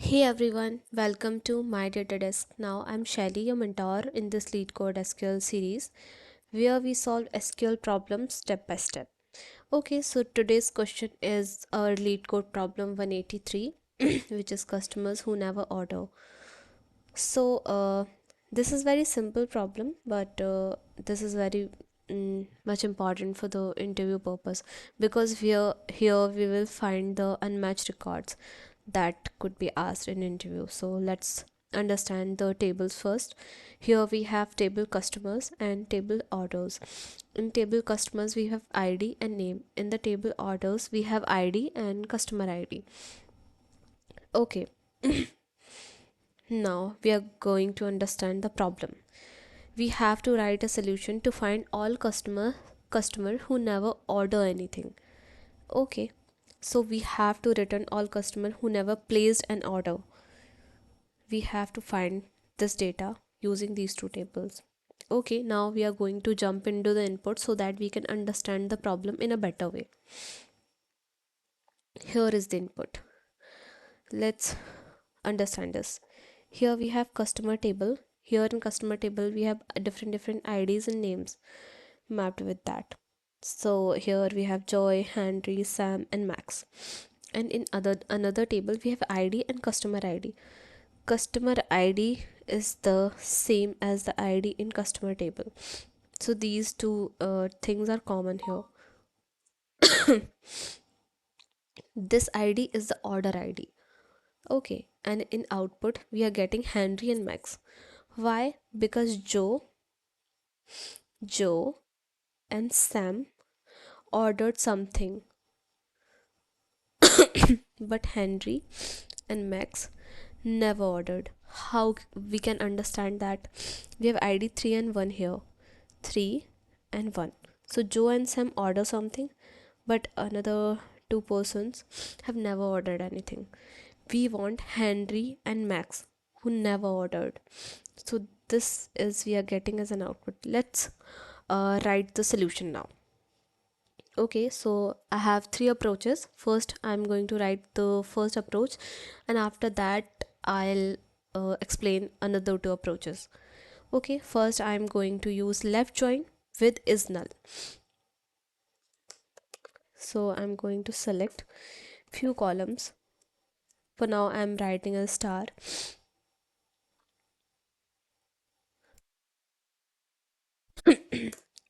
Hey everyone, welcome to my data desk. Now I'm Shelly, your mentor in this LeetCode SQL series where we solve SQL problems step by step. Okay, so today's question is our LeetCode problem 183, which is customers who never order. So this is very simple problem, but this is very much important for the interview purpose because here we will find the unmatched records that could be asked in interview. So let's understand the tables first. Here we have table customers and table orders. In table customers we have ID and name. In the table orders we have ID and customer ID. Okay. Now we are going to understand the problem. We have to write a solution to find all customer who never order anything. Okay, so we have to return all customer who never placed an order. We have to find this data using these two tables. Okay, now we are going to jump into the input so that we can understand the problem in a better way. Here is the input. Let's understand this. Here we have customer table. Here in customer table we have different IDs and names mapped with that. So here we have Joy, Henry, Sam and Max. And in another table we have ID and customer ID. Customer ID is the same as the ID in customer table. So these two things are common here. This ID is the order ID. Okay, and in output we are getting Henry and Max. Why? Because Joe and Sam ordered something, but Henry and Max never ordered. How we can understand that? We have ID 3 and 1 here. 3 and 1. So Joe and Sam order something, but another two persons have never ordered anything. We want Henry and Max who never ordered. So this is we are getting as an output. Let's write the solution now. Okay, so I have three approaches. First I'm going to write the first approach, and after that I'll explain another two approaches. Okay, first I'm going to use left join with is null. So I'm going to select few columns. For now I'm writing a star.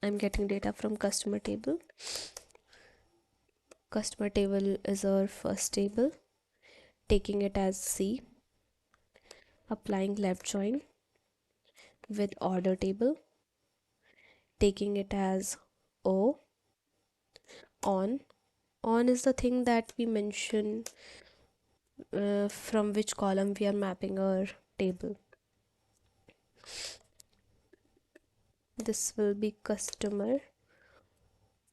I'm getting data from customer table. Customer table is our first table, taking it as C, applying left join with order table, taking it as O. On is the thing that we mention from which column we are mapping our table. This will be customer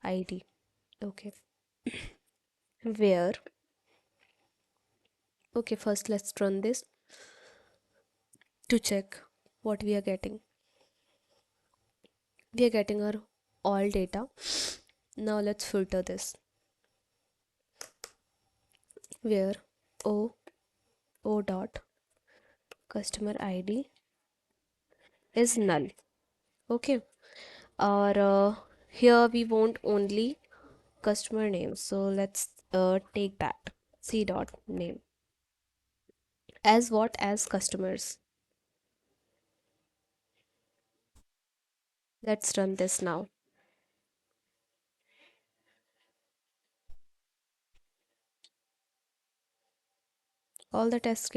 ID. Okay. Where? Okay, first let's run this to check what we are getting. We are getting our all data. Now let's filter this. Where O dot customer ID is null. Okay. Or here we want only customer name. So let's take that C dot name as what as customers. Let's run this now. All the test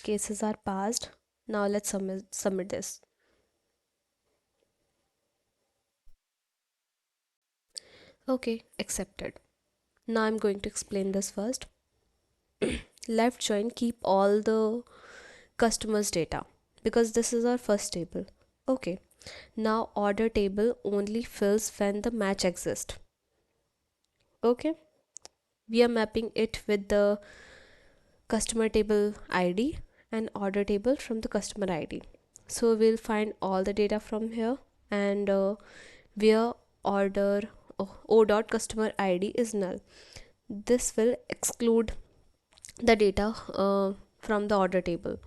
cases are passed. Now let's submit this. Okay, accepted. Now I'm going to explain this first. Left join keep all the customers data because this is our first table. Okay, now order table only fills when the match exists. Okay, we are mapping it with the customer table ID and order table from the customer ID. So we'll find all the data from here, and where order o dot customer ID is null. This will exclude the data from the order table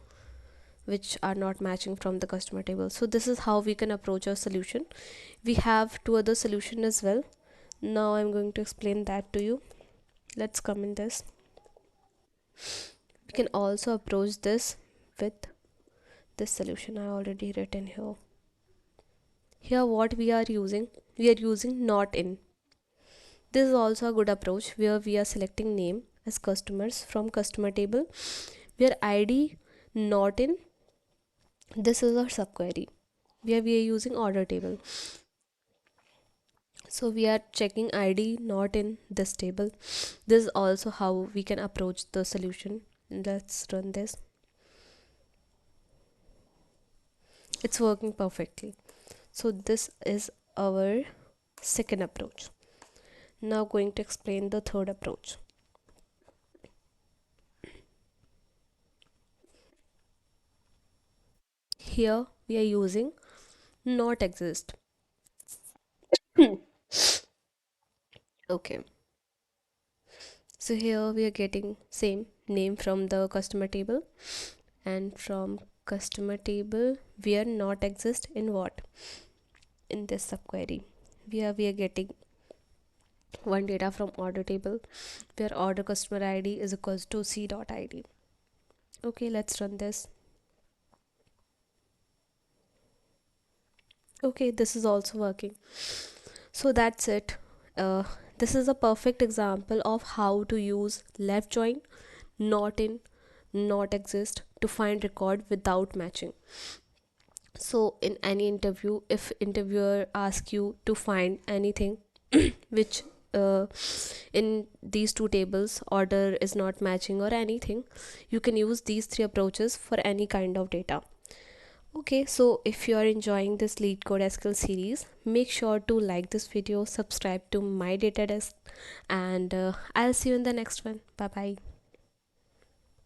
which are not matching from the customer table. So this is how we can approach our solution. We have two other solution as well. Now I'm going to explain that to you. Let's come in this. We can also approach this with this solution I already written here. Here what we are using not in. This is also a good approach where we are selecting name as customers from customer table, where ID not in. This is our subquery where we are using order table. So we are checking ID not in this table. This is also how we can approach the solution. Let's run this. It's working perfectly. So this is our second approach. Now going to explain the third approach. Here we are using not exist. Okay, so here we are getting same name from the customer table, and from customer table we are not exist in what, in this subquery we are getting one data from order table where order customer id is equals to c dot id. Okay, let's run this. Okay, this is also working. So that's it. This is a perfect example of how to use left join, not in, not exist to find record without matching. So in any interview, if interviewer asks you to find anything which in these two tables order is not matching or anything, you can use these three approaches for any kind of data. Okay, so if you are enjoying this LeetCode SQL series, make sure to like this video, subscribe to my data desk, and I'll see you in the next one. Bye bye.